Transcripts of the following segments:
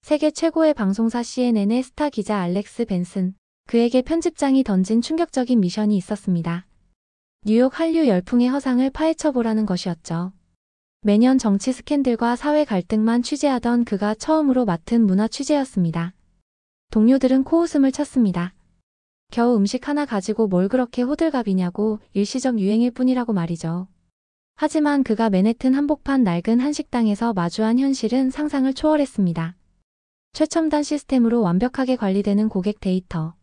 세계 최고의 방송사 CNN의 스타 기자 알렉스 벤슨. 그에게 편집장이 던진 충격적인 미션이 있었습니다. 뉴욕 한류 열풍의 허상을 파헤쳐보라는 것이었죠. 매년 정치 스캔들과 사회 갈등만 취재하던 그가 처음으로 맡은 문화 취재였습니다. 동료들은 코웃음을 쳤습니다. 겨우 음식 하나 가지고 뭘 그렇게 호들갑이냐고, 일시적 유행일 뿐이라고 말이죠. 하지만 그가 맨해튼 한복판 낡은 한식당에서 마주한 현실은 상상을 초월했습니다. 최첨단 시스템으로 완벽하게 관리되는 고객 데이터.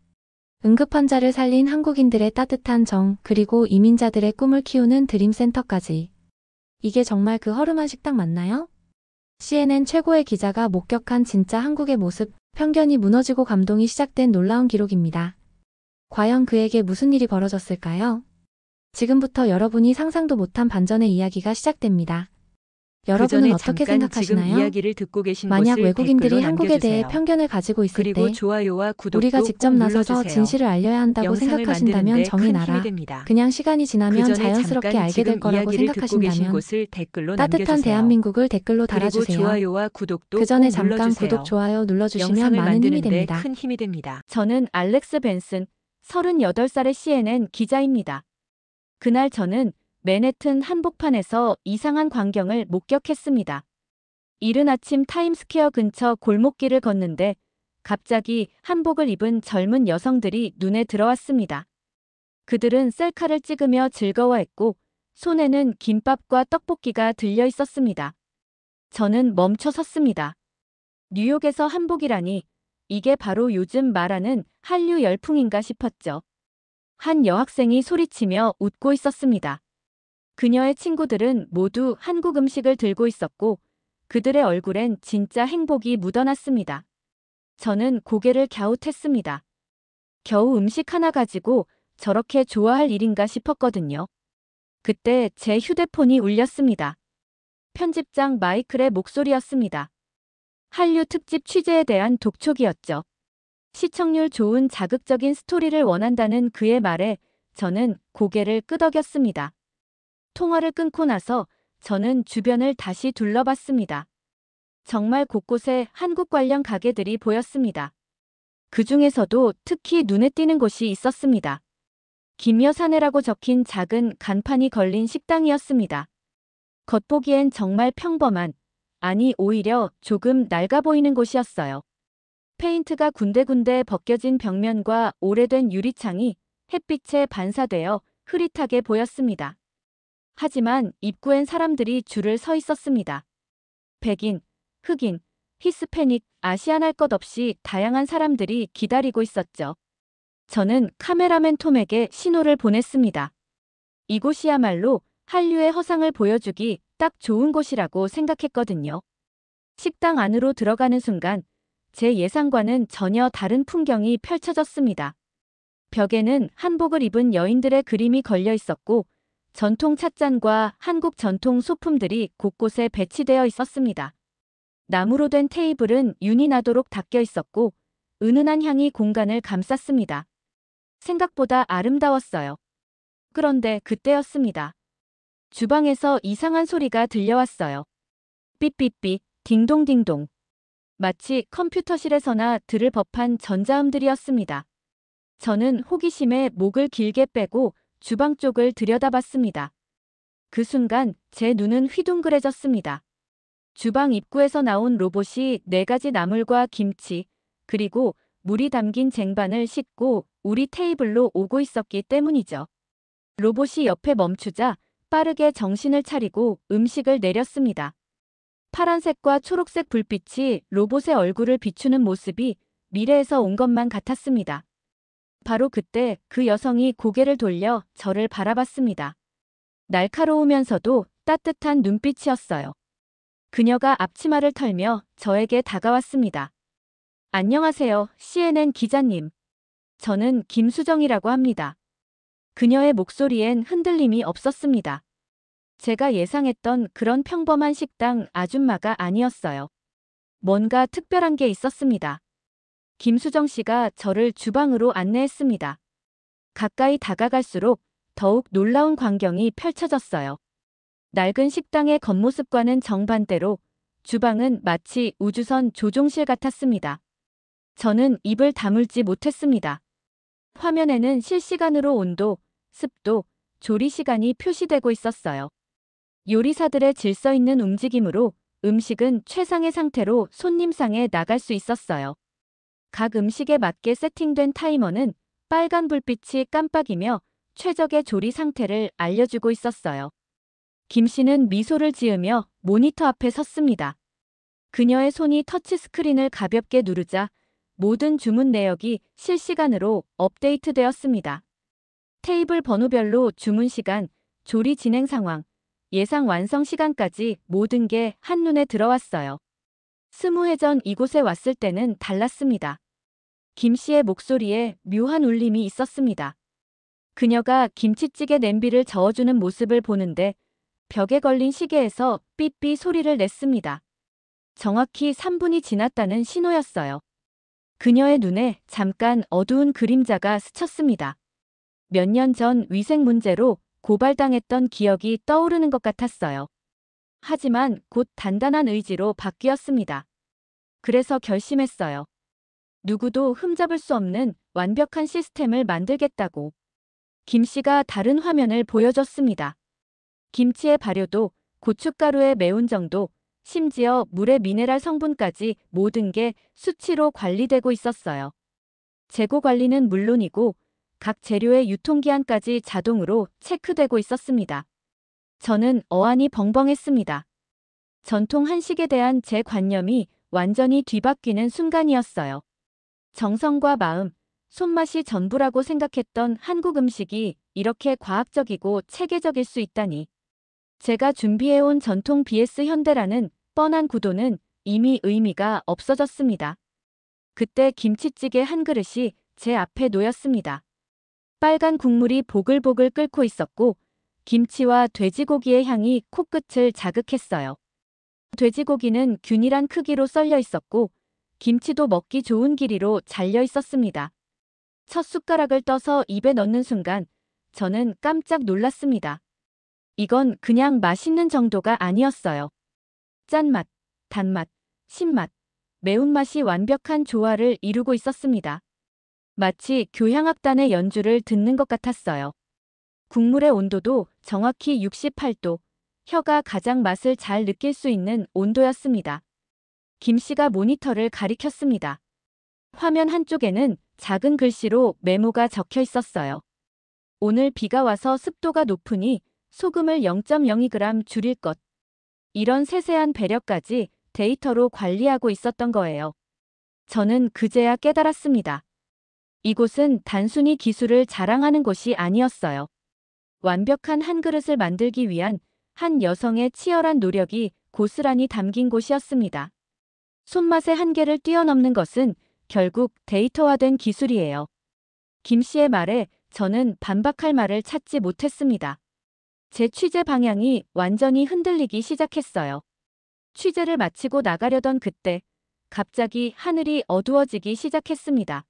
응급환자를 살린 한국인들의 따뜻한 정, 그리고 이민자들의 꿈을 키우는 드림센터까지. 이게 정말 그 허름한 식당 맞나요? CNN 최고의 기자가 목격한 진짜 한국의 모습, 편견이 무너지고 감동이 시작된 놀라운 기록입니다. 과연 그에게 무슨 일이 벌어졌을까요? 지금부터 여러분이 상상도 못한 반전의 이야기가 시작됩니다. 여러분은 어떻게 생각하시나요? 이야기를 듣고 계신 만약 곳을 외국인들이 댓글로 한국에 대해 남겨주세요. 편견을 가지고 있을 그리고 때 좋아요와 구독도 우리가 직접 꼭 나서서 눌러주세요. 진실을 알려야 한다고 영상을 생각하신다면 만드는데 정의 큰 나라. 힘이 됩니다. 그냥 시간이 그 지나면 전에 자연스럽게 잠깐 알게 될 지금 거라고 이야기를 듣고 계신 생각하신다면 곳을 댓글로 따뜻한 남겨주세요. 대한민국을 댓글로 그리고 달아주세요. 좋아요와 구독도 그 전에 꼭 잠깐 눌러주세요. 구독, 좋아요 눌러주시면 영상을 많은 힘이 만드는데 됩니다. 큰 힘이 됩니다. 저는 알렉스 벤슨, 38살의 CNN 기자입니다. 그날 저는 맨해튼 한복판에서 이상한 광경을 목격했습니다. 이른 아침 타임스퀘어 근처 골목길을 걷는데 갑자기 한복을 입은 젊은 여성들이 눈에 들어왔습니다. 그들은 셀카를 찍으며 즐거워했고 손에는 김밥과 떡볶이가 들려 있었습니다. 저는 멈춰 섰습니다. 뉴욕에서 한복이라니, 이게 바로 요즘 말하는 한류 열풍인가 싶었죠. 한 여학생이 소리치며 웃고 있었습니다. 그녀의 친구들은 모두 한국 음식을 들고 있었고 그들의 얼굴엔 진짜 행복이 묻어났습니다. 저는 고개를 갸웃했습니다. 겨우 음식 하나 가지고 저렇게 좋아할 일인가 싶었거든요. 그때 제 휴대폰이 울렸습니다. 편집장 마이클의 목소리였습니다. 한류 특집 취재에 대한 독촉이었죠. 시청률 좋은 자극적인 스토리를 원한다는 그의 말에 저는 고개를 끄덕였습니다. 통화를 끊고 나서 저는 주변을 다시 둘러봤습니다. 정말 곳곳에 한국 관련 가게들이 보였습니다. 그 중에서도 특히 눈에 띄는 곳이 있었습니다. 김여사네라고 적힌 작은 간판이 걸린 식당이었습니다. 겉보기엔 정말 평범한, 아니 오히려 조금 낡아 보이는 곳이었어요. 페인트가 군데군데 벗겨진 벽면과 오래된 유리창이 햇빛에 반사되어 흐릿하게 보였습니다. 하지만 입구엔 사람들이 줄을 서 있었습니다. 백인, 흑인, 히스패닉, 아시안 할 것 없이 다양한 사람들이 기다리고 있었죠. 저는 카메라맨 톰에게 신호를 보냈습니다. 이곳이야말로 한류의 허상을 보여주기 딱 좋은 곳이라고 생각했거든요. 식당 안으로 들어가는 순간 제 예상과는 전혀 다른 풍경이 펼쳐졌습니다. 벽에는 한복을 입은 여인들의 그림이 걸려 있었고 전통 찻잔과 한국 전통 소품들이 곳곳에 배치되어 있었습니다. 나무로 된 테이블은 윤이 나도록 닦여 있었고 은은한 향이 공간을 감쌌습니다. 생각보다 아름다웠어요. 그런데 그때였습니다. 주방에서 이상한 소리가 들려왔어요. 삐삐삐, 딩동딩동. 마치 컴퓨터실에서나 들을 법한 전자음들이었습니다. 저는 호기심에 목을 길게 빼고 주방 쪽을 들여다봤습니다. 그 순간 제 눈은 휘둥그레졌습니다. 주방 입구에서 나온 로봇이 4가지 나물과 김치, 그리고 물이 담긴 쟁반을 싣고 우리 테이블로 오고 있었기 때문이죠. 로봇이 옆에 멈추자 빠르게 정신을 차리고 음식을 내렸습니다. 파란색과 초록색 불빛이 로봇의 얼굴을 비추는 모습이 미래에서 온 것만 같았습니다. 바로 그때 그 여성이 고개를 돌려 저를 바라봤습니다. 날카로우면서도 따뜻한 눈빛이었어요. 그녀가 앞치마를 털며 저에게 다가왔습니다. 안녕하세요, CNN 기자님. 저는 김수정이라고 합니다. 그녀의 목소리엔 흔들림이 없었습니다. 제가 예상했던 그런 평범한 식당 아줌마가 아니었어요. 뭔가 특별한 게 있었습니다. 김수정 씨가 저를 주방으로 안내했습니다. 가까이 다가갈수록 더욱 놀라운 광경이 펼쳐졌어요. 낡은 식당의 겉모습과는 정반대로 주방은 마치 우주선 조종실 같았습니다. 저는 입을 다물지 못했습니다. 화면에는 실시간으로 온도, 습도, 조리 시간이 표시되고 있었어요. 요리사들의 질서 있는 움직임으로 음식은 최상의 상태로 손님상에 나갈 수 있었어요. 각 음식에 맞게 세팅된 타이머는 빨간 불빛이 깜빡이며 최적의 조리 상태를 알려주고 있었어요. 김 씨는 미소를 지으며 모니터 앞에 섰습니다. 그녀의 손이 터치스크린을 가볍게 누르자 모든 주문 내역이 실시간으로 업데이트되었습니다. 테이블 번호별로 주문 시간, 조리 진행 상황, 예상 완성 시간까지 모든 게 한눈에 들어왔어요. 20회 전 이곳에 왔을 때는 달랐습니다. 김 씨의 목소리에 묘한 울림이 있었습니다. 그녀가 김치찌개 냄비를 저어주는 모습을 보는데 벽에 걸린 시계에서 삐삐 소리를 냈습니다. 정확히 3분이 지났다는 신호였어요. 그녀의 눈에 잠깐 어두운 그림자가 스쳤습니다. 몇 년 전 위생 문제로 고발당했던 기억이 떠오르는 것 같았어요. 하지만 곧 단단한 의지로 바뀌었습니다. 그래서 결심했어요. 누구도 흠잡을 수 없는 완벽한 시스템을 만들겠다고. 김 씨가 다른 화면을 보여줬습니다. 김치의 발효도, 고춧가루의 매운 정도, 심지어 물의 미네랄 성분까지 모든 게 수치로 관리되고 있었어요. 재고 관리는 물론이고 각 재료의 유통기한까지 자동으로 체크되고 있었습니다. 저는 어안이 벙벙했습니다. 전통 한식에 대한 제 관념이 완전히 뒤바뀌는 순간이었어요. 정성과 마음, 손맛이 전부라고 생각했던 한국 음식이 이렇게 과학적이고 체계적일 수 있다니. 제가 준비해온 전통 vs 현대라는 뻔한 구도는 이미 의미가 없어졌습니다. 그때 김치찌개 한 그릇이 제 앞에 놓였습니다. 빨간 국물이 보글보글 끓고 있었고 김치와 돼지고기의 향이 코끝을 자극했어요. 돼지고기는 균일한 크기로 썰려 있었고 김치도 먹기 좋은 길이로 잘려 있었습니다. 첫 숟가락을 떠서 입에 넣는 순간 저는 깜짝 놀랐습니다. 이건 그냥 맛있는 정도가 아니었어요. 짠맛, 단맛, 신맛, 매운맛이 완벽한 조화를 이루고 있었습니다. 마치 교향악단의 연주를 듣는 것 같았어요. 국물의 온도도 정확히 68도, 혀가 가장 맛을 잘 느낄 수 있는 온도였습니다. 김 씨가 모니터를 가리켰습니다. 화면 한쪽에는 작은 글씨로 메모가 적혀 있었어요. 오늘 비가 와서 습도가 높으니 소금을 0.02g 줄일 것. 이런 세세한 배려까지 데이터로 관리하고 있었던 거예요. 저는 그제야 깨달았습니다. 이곳은 단순히 기술을 자랑하는 곳이 아니었어요. 완벽한 한 그릇을 만들기 위한 한 여성의 치열한 노력이 고스란히 담긴 곳이었습니다. 손맛의 한계를 뛰어넘는 것은 결국 데이터화된 기술이에요. 김 씨의 말에 저는 반박할 말을 찾지 못했습니다. 제 취재 방향이 완전히 흔들리기 시작했어요. 취재를 마치고 나가려던 그때 갑자기 하늘이 어두워지기 시작했습니다.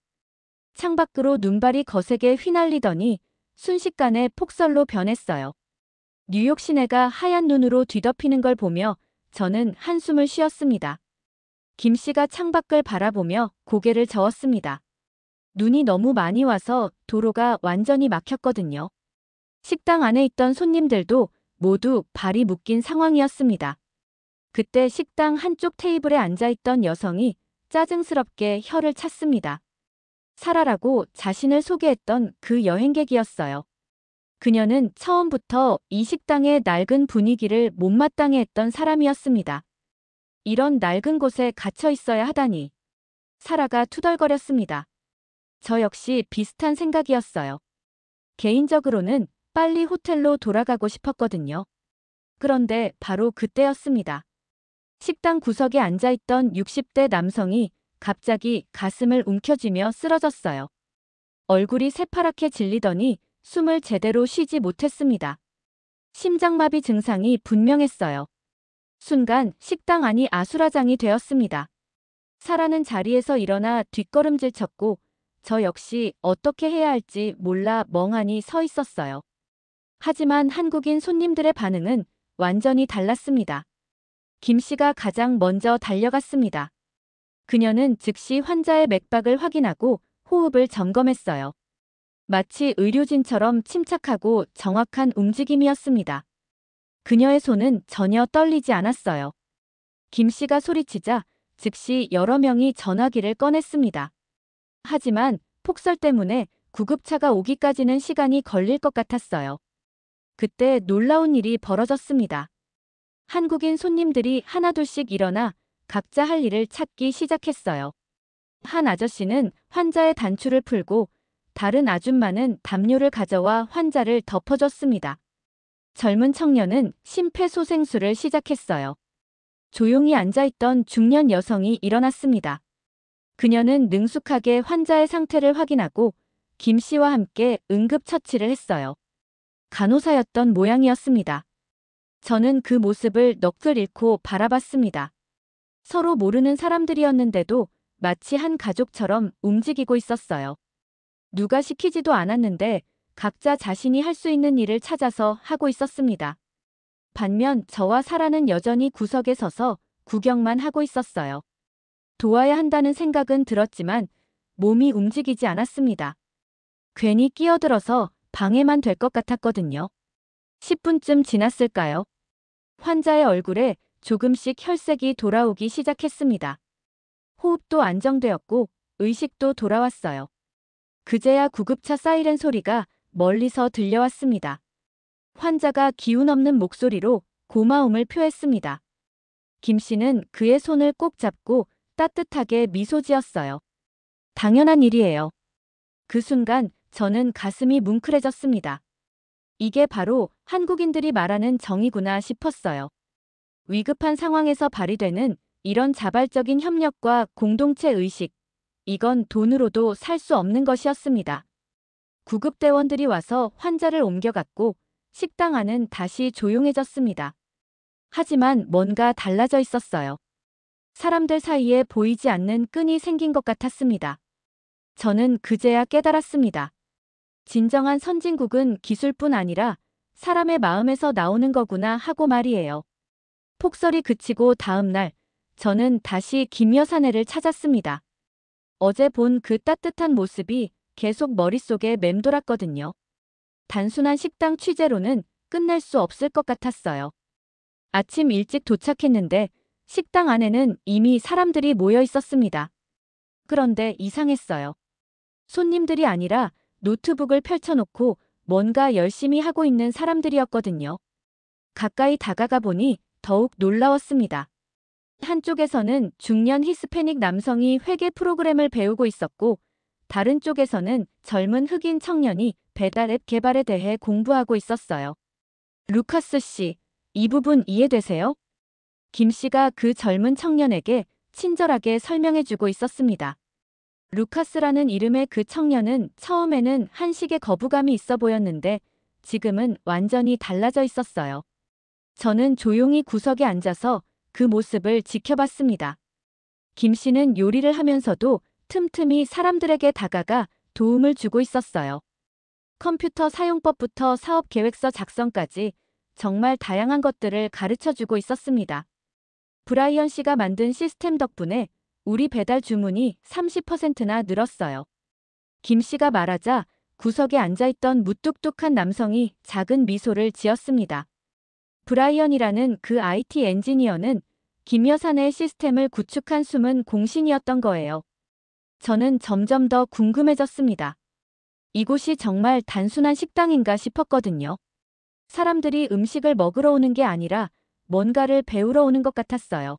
창밖으로 눈발이 거세게 휘날리더니 순식간에 폭설로 변했어요. 뉴욕 시내가 하얀 눈으로 뒤덮이는 걸 보며 저는 한숨을 쉬었습니다. 김 씨가 창밖을 바라보며 고개를 저었습니다. 눈이 너무 많이 와서 도로가 완전히 막혔거든요. 식당 안에 있던 손님들도 모두 발이 묶인 상황이었습니다. 그때 식당 한쪽 테이블에 앉아있던 여성이 짜증스럽게 혀를 찼습니다. 사라라고 자신을 소개했던 그 여행객이었어요. 그녀는 처음부터 이 식당의 낡은 분위기를 못마땅해 했던 사람이었습니다. 이런 낡은 곳에 갇혀 있어야 하다니. 사라가 투덜거렸습니다. 저 역시 비슷한 생각이었어요. 개인적으로는 빨리 호텔로 돌아가고 싶었거든요. 그런데 바로 그때였습니다. 식당 구석에 앉아있던 60대 남성이 갑자기 가슴을 움켜쥐며 쓰러졌어요. 얼굴이 새파랗게 질리더니 숨을 제대로 쉬지 못했습니다. 심장마비 증상이 분명했어요. 순간 식당 안이 아수라장이 되었습니다. 사라는 자리에서 일어나 뒷걸음질 쳤고 저 역시 어떻게 해야 할지 몰라 멍하니 서 있었어요. 하지만 한국인 손님들의 반응은 완전히 달랐습니다. 김 씨가 가장 먼저 달려갔습니다. 그녀는 즉시 환자의 맥박을 확인하고 호흡을 점검했어요. 마치 의료진처럼 침착하고 정확한 움직임이었습니다. 그녀의 손은 전혀 떨리지 않았어요. 김 씨가 소리치자 즉시 여러 명이 전화기를 꺼냈습니다. 하지만 폭설 때문에 구급차가 오기까지는 시간이 걸릴 것 같았어요. 그때 놀라운 일이 벌어졌습니다. 한국인 손님들이 하나둘씩 일어나 각자 할 일을 찾기 시작했어요. 한 아저씨는 환자의 단추를 풀고 다른 아줌마는 담요를 가져와 환자를 덮어줬습니다. 젊은 청년은 심폐소생술을 시작했어요. 조용히 앉아있던 중년 여성이 일어났습니다. 그녀는 능숙하게 환자의 상태를 확인하고 김 씨와 함께 응급처치를 했어요. 간호사였던 모양이었습니다. 저는 그 모습을 넋을 잃고 바라봤습니다. 서로 모르는 사람들이었는데도 마치 한 가족처럼 움직이고 있었어요. 누가 시키지도 않았는데 각자 자신이 할 수 있는 일을 찾아서 하고 있었습니다. 반면 저와 사라는 여전히 구석에 서서 구경만 하고 있었어요. 도와야 한다는 생각은 들었지만 몸이 움직이지 않았습니다. 괜히 끼어들어서 방해만 될 것 같았거든요. 10분쯤 지났을까요? 환자의 얼굴에 조금씩 혈색이 돌아오기 시작했습니다. 호흡도 안정되었고 의식도 돌아왔어요. 그제야 구급차 사이렌 소리가 멀리서 들려왔습니다. 환자가 기운 없는 목소리로 고마움을 표했습니다. 김 씨는 그의 손을 꼭 잡고 따뜻하게 미소 지었어요. 당연한 일이에요. 그 순간 저는 가슴이 뭉클해졌습니다. 이게 바로 한국인들이 말하는 정의구나 싶었어요. 위급한 상황에서 발휘되는 이런 자발적인 협력과 공동체 의식, 이건 돈으로도 살 수 없는 것이었습니다. 구급대원들이 와서 환자를 옮겨갔고 식당 안은 다시 조용해졌습니다. 하지만 뭔가 달라져 있었어요. 사람들 사이에 보이지 않는 끈이 생긴 것 같았습니다. 저는 그제야 깨달았습니다. 진정한 선진국은 기술뿐 아니라 사람의 마음에서 나오는 거구나 하고 말이에요. 폭설이 그치고 다음 날 저는 다시 김 여사네를 찾았습니다. 어제 본 그 따뜻한 모습이 계속 머릿속에 맴돌았거든요. 단순한 식당 취재로는 끝낼 수 없을 것 같았어요. 아침 일찍 도착했는데 식당 안에는 이미 사람들이 모여 있었습니다. 그런데 이상했어요. 손님들이 아니라 노트북을 펼쳐놓고 뭔가 열심히 하고 있는 사람들이었거든요. 가까이 다가가 보니 더욱 놀라웠습니다. 한쪽에서는 중년 히스패닉 남성이 회계 프로그램을 배우고 있었고 다른 쪽에서는 젊은 흑인 청년이 배달 앱 개발에 대해 공부하고 있었어요. 루카스 씨, 이 부분 이해되세요? 김 씨가 그 젊은 청년에게 친절하게 설명해주고 있었습니다. 루카스라는 이름의 그 청년은 처음에는 한식에 거부감이 있어 보였는데 지금은 완전히 달라져 있었어요. 저는 조용히 구석에 앉아서 그 모습을 지켜봤습니다. 김 씨는 요리를 하면서도 틈틈이 사람들에게 다가가 도움을 주고 있었어요. 컴퓨터 사용법부터 사업 계획서 작성까지 정말 다양한 것들을 가르쳐주고 있었습니다. 브라이언 씨가 만든 시스템 덕분에 우리 배달 주문이 30%나 늘었어요. 김 씨가 말하자 구석에 앉아있던 무뚝뚝한 남성이 작은 미소를 지었습니다. 브라이언이라는 그 IT 엔지니어는 김 여사네의 시스템을 구축한 숨은 공신이었던 거예요. 저는 점점 더 궁금해졌습니다. 이곳이 정말 단순한 식당인가 싶었거든요. 사람들이 음식을 먹으러 오는 게 아니라 뭔가를 배우러 오는 것 같았어요.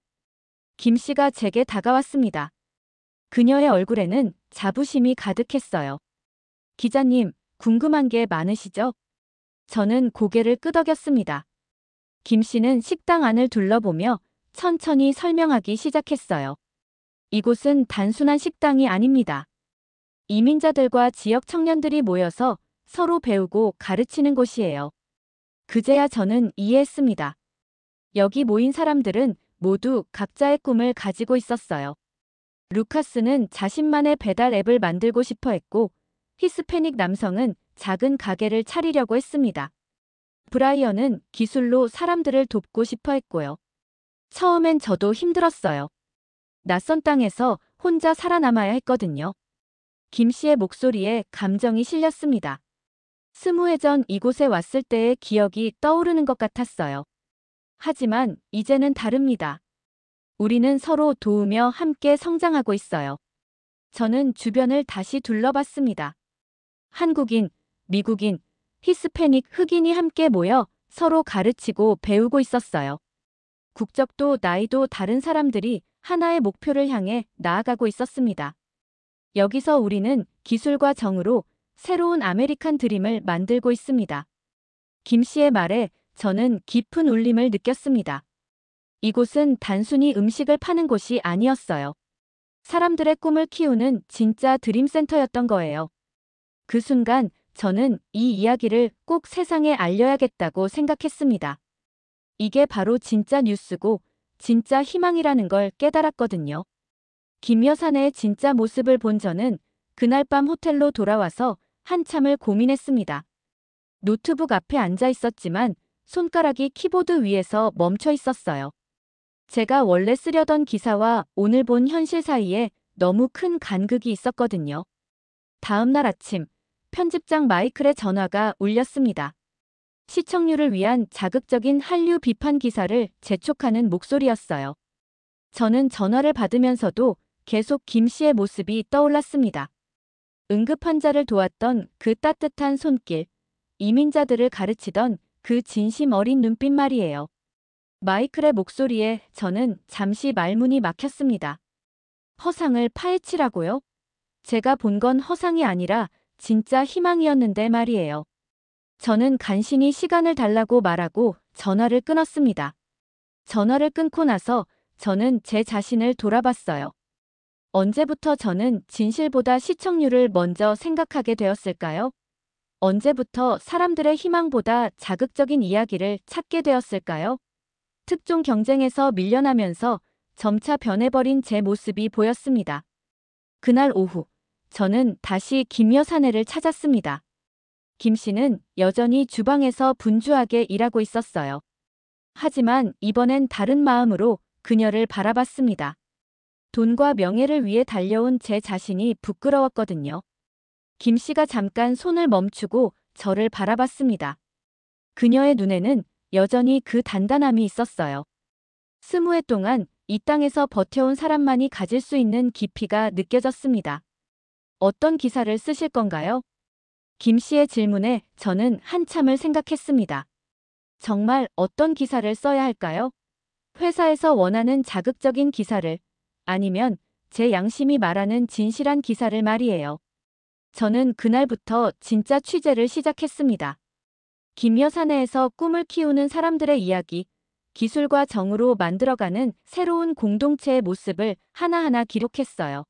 김 씨가 제게 다가왔습니다. 그녀의 얼굴에는 자부심이 가득했어요. 기자님, 궁금한 게 많으시죠? 저는 고개를 끄덕였습니다. 김 씨는 식당 안을 둘러보며 천천히 설명하기 시작했어요. 이곳은 단순한 식당이 아닙니다. 이민자들과 지역 청년들이 모여서 서로 배우고 가르치는 곳이에요. 그제야 저는 이해했습니다. 여기 모인 사람들은 모두 각자의 꿈을 가지고 있었어요. 루카스는 자신만의 배달 앱을 만들고 싶어 했고, 히스패닉 남성은 작은 가게를 차리려고 했습니다. 브라이언은 기술로 사람들을 돕고 싶어 했고요. 처음엔 저도 힘들었어요. 낯선 땅에서 혼자 살아남아야 했거든요. 김 씨의 목소리에 감정이 실렸습니다. 20해 전 이곳에 왔을 때의 기억이 떠오르는 것 같았어요. 하지만 이제는 다릅니다. 우리는 서로 도우며 함께 성장하고 있어요. 저는 주변을 다시 둘러봤습니다. 한국인, 미국인, 히스패닉 흑인이 함께 모여 서로 가르치고 배우고 있었어요. 국적도 나이도 다른 사람들이 하나의 목표를 향해 나아가고 있었습니다. 여기서 우리는 기술과 정으로 새로운 아메리칸 드림을 만들고 있습니다. 김 씨의 말에 저는 깊은 울림을 느꼈습니다. 이곳은 단순히 음식을 파는 곳이 아니었어요. 사람들의 꿈을 키우는 진짜 드림센터였던 거예요. 그 순간 저는 이 이야기를 꼭 세상에 알려야겠다고 생각했습니다. 이게 바로 진짜 뉴스고 진짜 희망이라는 걸 깨달았거든요. 김 여사네의 진짜 모습을 본 저는 그날 밤 호텔로 돌아와서 한참을 고민했습니다. 노트북 앞에 앉아 있었지만 손가락이 키보드 위에서 멈춰 있었어요. 제가 원래 쓰려던 기사와 오늘 본 현실 사이에 너무 큰 간극이 있었거든요. 다음 날 아침, 편집장 마이클의 전화가 울렸습니다. 시청률을 위한 자극적인 한류 비판 기사를 재촉하는 목소리였어요. 저는 전화를 받으면서도 계속 김 씨의 모습이 떠올랐습니다. 응급 환자를 도왔던 그 따뜻한 손길, 이민자들을 가르치던 그 진심 어린 눈빛 말이에요. 마이클의 목소리에 저는 잠시 말문이 막혔습니다. 허상을 파헤치라고요? 제가 본 건 허상이 아니라 진짜 희망이었는데 말이에요. 저는 간신히 시간을 달라고 말하고 전화를 끊었습니다. 전화를 끊고 나서 저는 제 자신을 돌아봤어요. 언제부터 저는 진실보다 시청률을 먼저 생각하게 되었을까요? 언제부터 사람들의 희망보다 자극적인 이야기를 찾게 되었을까요? 특종 경쟁에서 밀려나면서 점차 변해버린 제 모습이 보였습니다. 그날 오후, 저는 다시 김 여사네를 찾았습니다. 김 씨는 여전히 주방에서 분주하게 일하고 있었어요. 하지만 이번엔 다른 마음으로 그녀를 바라봤습니다. 돈과 명예를 위해 달려온 제 자신이 부끄러웠거든요. 김 씨가 잠깐 손을 멈추고 저를 바라봤습니다. 그녀의 눈에는 여전히 그 단단함이 있었어요. 20해 동안 이 땅에서 버텨온 사람만이 가질 수 있는 깊이가 느껴졌습니다. 어떤 기사를 쓰실 건가요? 김 씨의 질문에 저는 한참을 생각했습니다. 정말 어떤 기사를 써야 할까요? 회사에서 원하는 자극적인 기사를, 아니면 제 양심이 말하는 진실한 기사를 말이에요. 저는 그날부터 진짜 취재를 시작했습니다. 김 여사네에서 꿈을 키우는 사람들의 이야기, 기술과 정으로 만들어가는 새로운 공동체의 모습을 하나하나 기록했어요.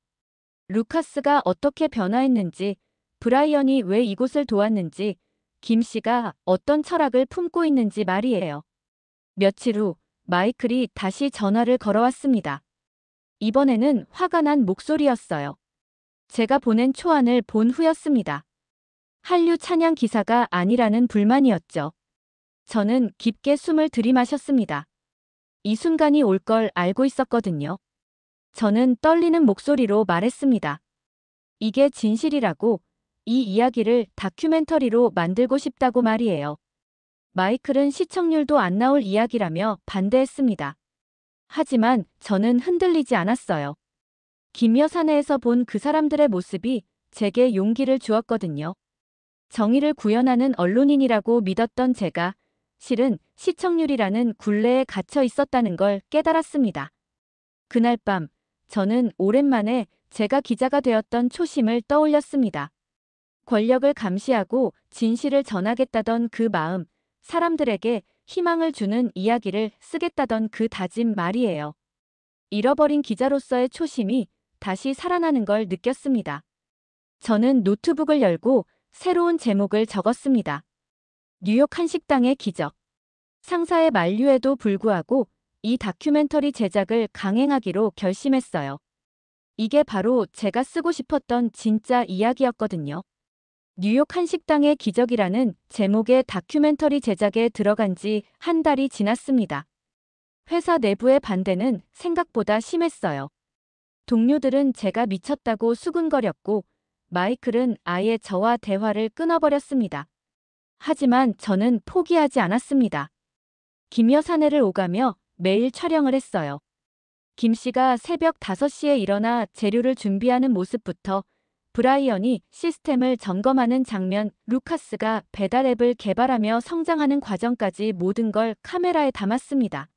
루카스가 어떻게 변화했는지, 브라이언이 왜 이곳을 도왔는지, 김 씨가 어떤 철학을 품고 있는지 말이에요. 며칠 후 마이클이 다시 전화를 걸어왔습니다. 이번에는 화가 난 목소리였어요. 제가 보낸 초안을 본 후였습니다. 한류 찬양 기사가 아니라는 불만이었죠. 저는 깊게 숨을 들이마셨습니다. 이 순간이 올 걸 알고 있었거든요. 저는 떨리는 목소리로 말했습니다. 이게 진실이라고, 이 이야기를 다큐멘터리로 만들고 싶다고 말이에요. 마이클은 시청률도 안 나올 이야기라며 반대했습니다. 하지만 저는 흔들리지 않았어요. 김 여사네에서 본 그 사람들의 모습이 제게 용기를 주었거든요. 정의를 구현하는 언론인이라고 믿었던 제가 실은 시청률이라는 굴레에 갇혀 있었다는 걸 깨달았습니다. 그날 밤 저는 오랜만에 제가 기자가 되었던 초심을 떠올렸습니다. 권력을 감시하고 진실을 전하겠다던 그 마음, 사람들에게 희망을 주는 이야기를 쓰겠다던 그 다짐 말이에요. 잃어버린 기자로서의 초심이 다시 살아나는 걸 느꼈습니다. 저는 노트북을 열고 새로운 제목을 적었습니다. 뉴욕 한식당의 기적. 상사의 만류에도 불구하고 이 다큐멘터리 제작을 강행하기로 결심했어요. 이게 바로 제가 쓰고 싶었던 진짜 이야기였거든요. 뉴욕 한식당의 기적이라는 제목의 다큐멘터리 제작에 들어간 지 한 달이 지났습니다. 회사 내부의 반대는 생각보다 심했어요. 동료들은 제가 미쳤다고 수군거렸고 마이클은 아예 저와 대화를 끊어버렸습니다. 하지만 저는 포기하지 않았습니다. 김여 사내를 오가며 매일 촬영을 했어요. 김 씨가 새벽 5시에 일어나 재료를 준비하는 모습부터 브라이언이 시스템을 점검하는 장면, 루카스가 배달 앱을 개발하며 성장하는 과정까지 모든 걸 카메라에 담았습니다.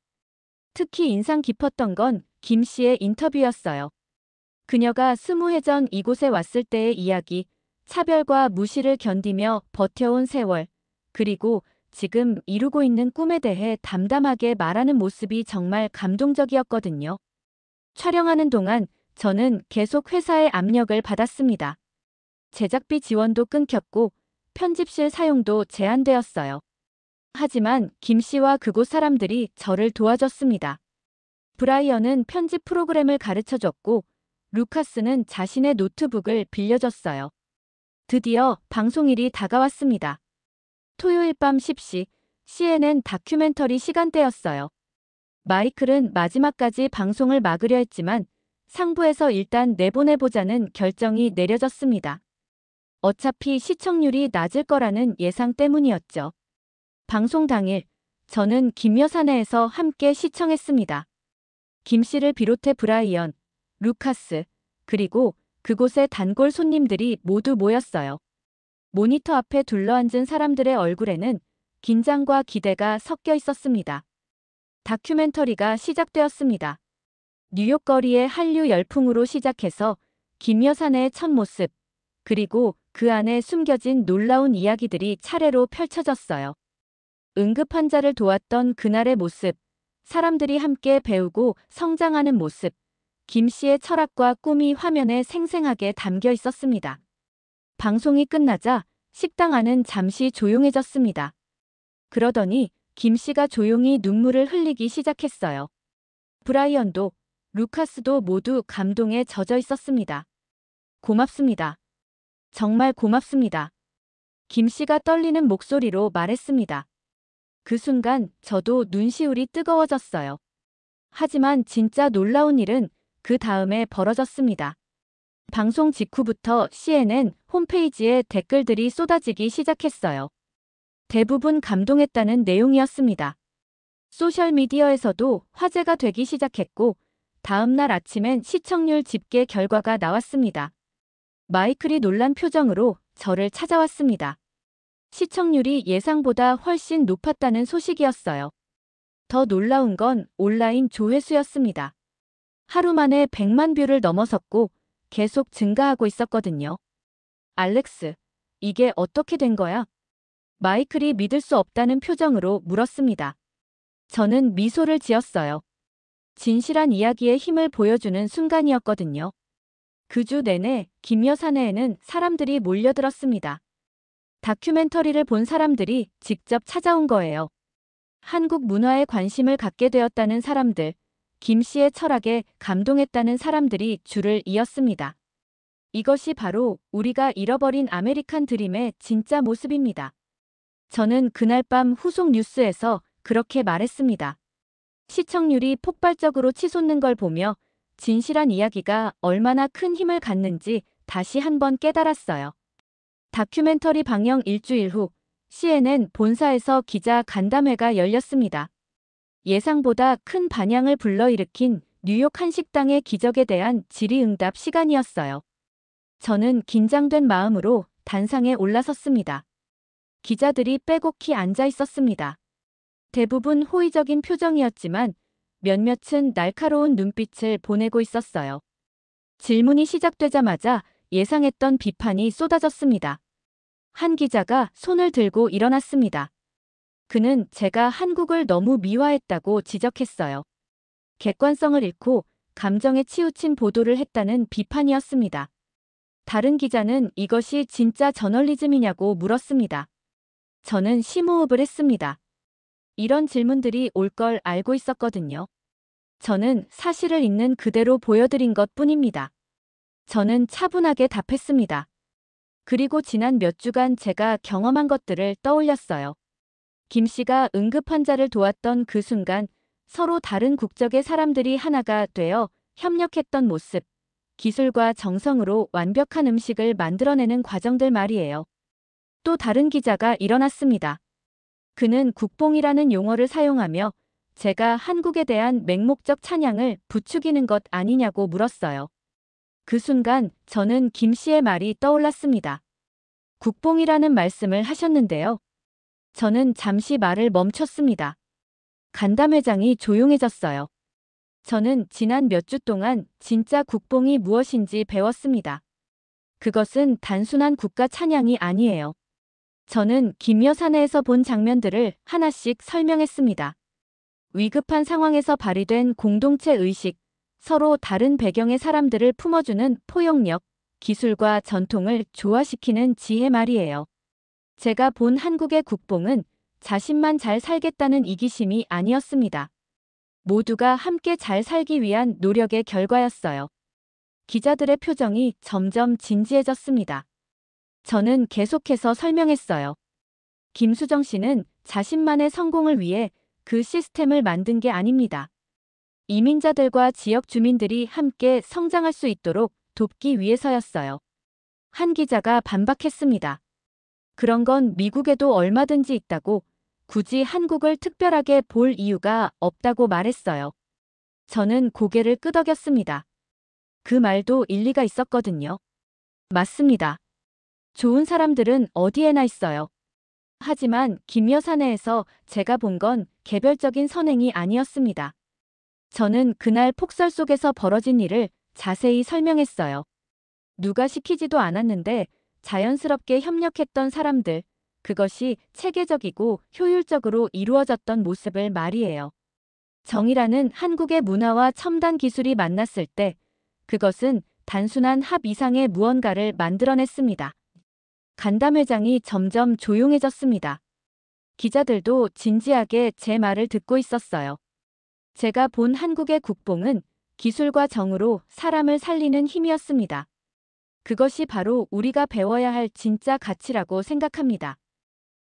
특히 인상 깊었던 건 김 씨의 인터뷰였어요. 그녀가 20해 전 이곳에 왔을 때의 이야기, 차별과 무시를 견디며 버텨온 세월, 그리고 지금 이루고 있는 꿈에 대해 담담하게 말하는 모습이 정말 감동적이었거든요. 촬영하는 동안 저는 계속 회사의 압력을 받았습니다. 제작비 지원도 끊겼고 편집실 사용도 제한되었어요. 하지만 김 씨와 그곳 사람들이 저를 도와줬습니다. 브라이언은 편집 프로그램을 가르쳐줬고 루카스는 자신의 노트북을 빌려줬어요. 드디어 방송일이 다가왔습니다. 토요일 밤 10시 CNN 다큐멘터리 시간대였어요. 마이클은 마지막까지 방송을 막으려 했지만 상부에서 일단 내보내보자는 결정이 내려졌습니다. 어차피 시청률이 낮을 거라는 예상 때문이었죠. 방송 당일, 저는 김여 사내에서 함께 시청했습니다. 김 씨를 비롯해 브라이언, 루카스, 그리고 그곳의 단골 손님들이 모두 모였어요. 모니터 앞에 둘러앉은 사람들의 얼굴에는 긴장과 기대가 섞여 있었습니다. 다큐멘터리가 시작되었습니다. 뉴욕 거리의 한류 열풍으로 시작해서 김여 사내의 첫 모습, 그리고 그 안에 숨겨진 놀라운 이야기들이 차례로 펼쳐졌어요. 응급 환자를 도왔던 그날의 모습, 사람들이 함께 배우고 성장하는 모습, 김 씨의 철학과 꿈이 화면에 생생하게 담겨 있었습니다. 방송이 끝나자 식당 안은 잠시 조용해졌습니다. 그러더니 김 씨가 조용히 눈물을 흘리기 시작했어요. 브라이언도 루카스도 모두 감동에 젖어 있었습니다. 고맙습니다. 정말 고맙습니다. 김 씨가 떨리는 목소리로 말했습니다. 그 순간 저도 눈시울이 뜨거워졌어요. 하지만 진짜 놀라운 일은 그 다음에 벌어졌습니다. 방송 직후부터 CNN 홈페이지에 댓글들이 쏟아지기 시작했어요. 대부분 감동했다는 내용이었습니다. 소셜미디어에서도 화제가 되기 시작했고 다음 날 아침엔 시청률 집계 결과가 나왔습니다. 마이클이 놀란 표정으로 저를 찾아왔습니다. 시청률이 예상보다 훨씬 높았다는 소식이었어요. 더 놀라운 건 온라인 조회수였습니다. 하루 만에 100만 뷰를 넘어섰고 계속 증가하고 있었거든요. 알렉스, 이게 어떻게 된 거야? 마이클이 믿을 수 없다는 표정으로 물었습니다. 저는 미소를 지었어요. 진실한 이야기의 힘을 보여주는 순간이었거든요. 그 주 내내 김여 사내에는 사람들이 몰려들었습니다. 다큐멘터리를 본 사람들이 직접 찾아온 거예요. 한국 문화에 관심을 갖게 되었다는 사람들, 김 씨의 철학에 감동했다는 사람들이 줄을 이었습니다. 이것이 바로 우리가 잃어버린 아메리칸 드림의 진짜 모습입니다. 저는 그날 밤 후속 뉴스에서 그렇게 말했습니다. 시청률이 폭발적으로 치솟는 걸 보며 진실한 이야기가 얼마나 큰 힘을 갖는지 다시 한번 깨달았어요. 다큐멘터리 방영 일주일 후 CNN 본사에서 기자 간담회가 열렸습니다. 예상보다 큰 반향을 불러일으킨 뉴욕 한 식당의 기적에 대한 질의응답 시간이었어요. 저는 긴장된 마음으로 단상에 올라섰습니다. 기자들이 빼곡히 앉아 있었습니다. 대부분 호의적인 표정이었지만 몇몇은 날카로운 눈빛을 보내고 있었어요. 질문이 시작되자마자 예상했던 비판이 쏟아졌습니다. 한 기자가 손을 들고 일어났습니다. 그는 제가 한국을 너무 미화했다고 지적했어요. 객관성을 잃고 감정에 치우친 보도를 했다는 비판이었습니다. 다른 기자는 이것이 진짜 저널리즘이냐고 물었습니다. 저는 심호흡을 했습니다. 이런 질문들이 올 걸 알고 있었거든요. 저는 사실을 있는 그대로 보여드린 것 뿐입니다. 저는 차분하게 답했습니다. 그리고 지난 몇 주간 제가 경험한 것들을 떠올렸어요. 김 씨가 응급 환자를 도왔던 그 순간, 서로 다른 국적의 사람들이 하나가 되어 협력했던 모습, 기술과 정성으로 완벽한 음식을 만들어내는 과정들 말이에요. 또 다른 기자가 일어났습니다. 그는 국뽕이라는 용어를 사용하며 제가 한국에 대한 맹목적 찬양을 부추기는 것 아니냐고 물었어요. 그 순간 저는 김 씨의 말이 떠올랐습니다. 국뽕이라는 말씀을 하셨는데요. 저는 잠시 말을 멈췄습니다. 간담회장이 조용해졌어요. 저는 지난 몇 주 동안 진짜 국뽕이 무엇인지 배웠습니다. 그것은 단순한 국가 찬양이 아니에요. 저는 김여 사내에서 본 장면들을 하나씩 설명했습니다. 위급한 상황에서 발휘된 공동체 의식, 서로 다른 배경의 사람들을 품어주는 포용력, 기술과 전통을 조화시키는 지혜 말이에요. 제가 본 한국의 국뽕은 자신만 잘 살겠다는 이기심이 아니었습니다. 모두가 함께 잘 살기 위한 노력의 결과였어요. 기자들의 표정이 점점 진지해졌습니다. 저는 계속해서 설명했어요. 김수정 씨는 자신만의 성공을 위해 그 시스템을 만든 게 아닙니다. 이민자들과 지역 주민들이 함께 성장할 수 있도록 돕기 위해서였어요. 한 기자가 반박했습니다. 그런 건 미국에도 얼마든지 있다고, 굳이 한국을 특별하게 볼 이유가 없다고 말했어요. 저는 고개를 끄덕였습니다. 그 말도 일리가 있었거든요. 맞습니다. 좋은 사람들은 어디에나 있어요. 하지만 김여 사내에서 제가 본 건 개별적인 선행이 아니었습니다. 저는 그날 폭설 속에서 벌어진 일을 자세히 설명했어요. 누가 시키지도 않았는데 자연스럽게 협력했던 사람들, 그것이 체계적이고 효율적으로 이루어졌던 모습을 말이에요. 정이라는 한국의 문화와 첨단 기술이 만났을 때 그것은 단순한 합 이상의 무언가를 만들어냈습니다. 간담회장이 점점 조용해졌습니다. 기자들도 진지하게 제 말을 듣고 있었어요. 제가 본 한국의 국뽕은 기술과 정으로 사람을 살리는 힘이었습니다. 그것이 바로 우리가 배워야 할 진짜 가치라고 생각합니다.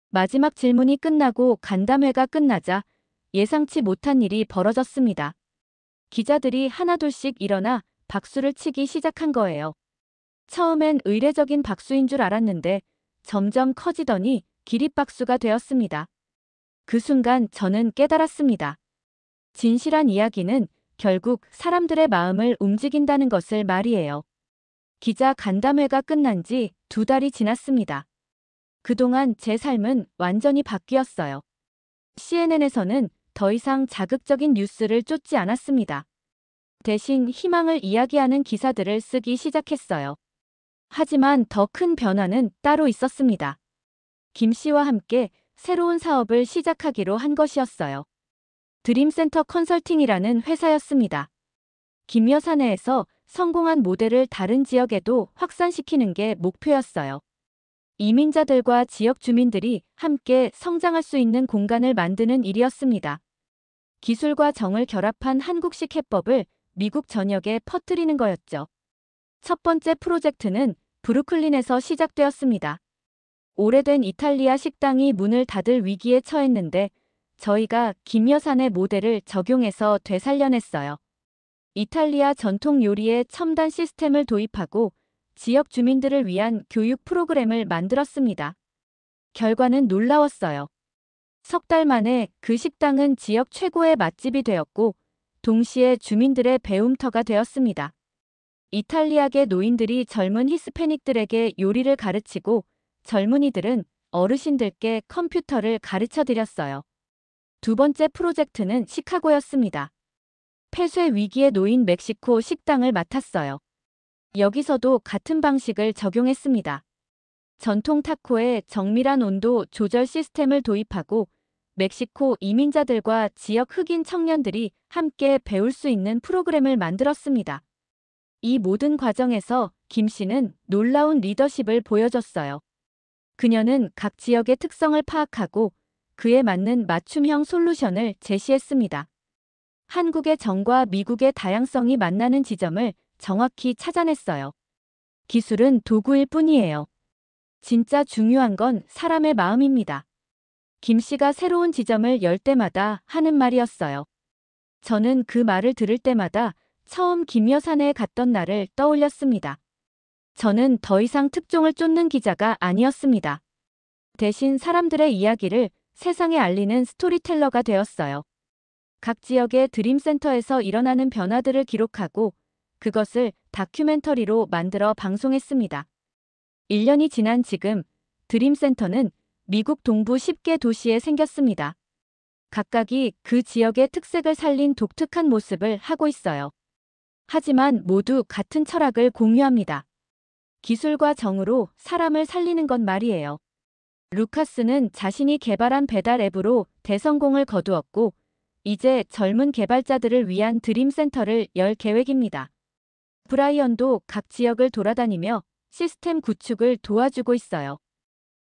마지막 질문이 끝나고 간담회가 끝나자 예상치 못한 일이 벌어졌습니다. 기자들이 하나둘씩 일어나 박수를 치기 시작한 거예요. 처음엔 의례적인 박수인 줄 알았는데 점점 커지더니 기립박수가 되었습니다. 그 순간 저는 깨달았습니다. 진실한 이야기는 결국 사람들의 마음을 움직인다는 것을 말이에요. 기자 간담회가 끝난 지 2달이 지났습니다. 그동안 제 삶은 완전히 바뀌었어요. CNN에서는 더 이상 자극적인 뉴스를 쫓지 않았습니다. 대신 희망을 이야기하는 기사들을 쓰기 시작했어요. 하지만 더 큰 변화는 따로 있었습니다. 김 씨와 함께 새로운 사업을 시작하기로 한 것이었어요. 드림센터 컨설팅이라는 회사였습니다. 김여 사내에서 성공한 모델을 다른 지역에도 확산시키는 게 목표였어요. 이민자들과 지역 주민들이 함께 성장할 수 있는 공간을 만드는 일이었습니다. 기술과 정을 결합한 한국식 해법을 미국 전역에 퍼뜨리는 거였죠. 첫 번째 프로젝트는 브루클린에서 시작되었습니다. 오래된 이탈리아 식당이 문을 닫을 위기에 처했는데 저희가 김여 사내 모델을 적용해서 되살려냈어요. 이탈리아 전통 요리에 첨단 시스템을 도입하고 지역 주민들을 위한 교육 프로그램을 만들었습니다. 결과는 놀라웠어요. 3달 만에 그 식당은 지역 최고의 맛집이 되었고 동시에 주민들의 배움터가 되었습니다. 이탈리아계 노인들이 젊은 히스패닉들에게 요리를 가르치고 젊은이들은 어르신들께 컴퓨터를 가르쳐 드렸어요. 두 번째 프로젝트는 시카고였습니다. 폐쇄 위기에 놓인 멕시코 식당을 맡았어요. 여기서도 같은 방식을 적용했습니다. 전통 타코에 정밀한 온도 조절 시스템을 도입하고 멕시코 이민자들과 지역 흑인 청년들이 함께 배울 수 있는 프로그램을 만들었습니다. 이 모든 과정에서 김 씨는 놀라운 리더십을 보여줬어요. 그녀는 각 지역의 특성을 파악하고 그에 맞는 맞춤형 솔루션을 제시했습니다. 한국의 정과 미국의 다양성이 만나는 지점을 정확히 찾아냈어요. 기술은 도구일 뿐이에요. 진짜 중요한 건 사람의 마음입니다. 김 씨가 새로운 지점을 열 때마다 하는 말이었어요. 저는 그 말을 들을 때마다 처음 김여사내에 갔던 날을 떠올렸습니다. 저는 더 이상 특종을 쫓는 기자가 아니었습니다. 대신 사람들의 이야기를 세상에 알리는 스토리텔러가 되었어요. 각 지역의 드림센터에서 일어나는 변화들을 기록하고 그것을 다큐멘터리로 만들어 방송했습니다. 1년이 지난 지금 드림센터는 미국 동부 10개 도시에 생겼습니다. 각각이 그 지역의 특색을 살린 독특한 모습을 하고 있어요. 하지만 모두 같은 철학을 공유합니다. 기술과 정으로 사람을 살리는 것 말이에요. 루카스는 자신이 개발한 배달 앱으로 대성공을 거두었고 이제 젊은 개발자들을 위한 드림센터를 열 계획입니다. 브라이언도 각 지역을 돌아다니며 시스템 구축을 도와주고 있어요.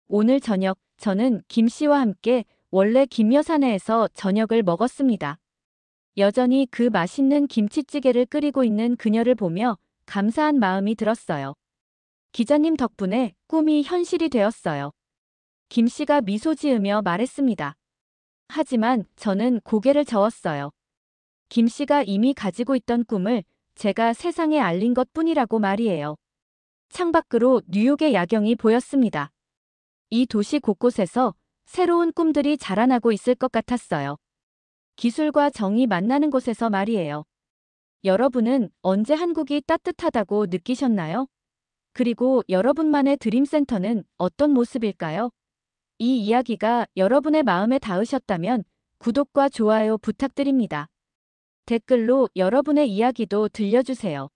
오늘 저녁 저는 김 씨와 함께 원래 김여사내에서 저녁을 먹었습니다. 여전히 그 맛있는 김치찌개를 끓이고 있는 그녀를 보며 감사한 마음이 들었어요. 기자님 덕분에 꿈이 현실이 되었어요. 김 씨가 미소 지으며 말했습니다. 하지만 저는 고개를 저었어요. 김 씨가 이미 가지고 있던 꿈을 제가 세상에 알린 것뿐이라고 말이에요. 창밖으로 뉴욕의 야경이 보였습니다. 이 도시 곳곳에서 새로운 꿈들이 자라나고 있을 것 같았어요. 기술과 정이 만나는 곳에서 말이에요. 여러분은 언제 한국이 따뜻하다고 느끼셨나요? 그리고 여러분만의 드림센터는 어떤 모습일까요? 이 이야기가 여러분의 마음에 닿으셨다면 구독과 좋아요 부탁드립니다. 댓글로 여러분의 이야기도 들려주세요.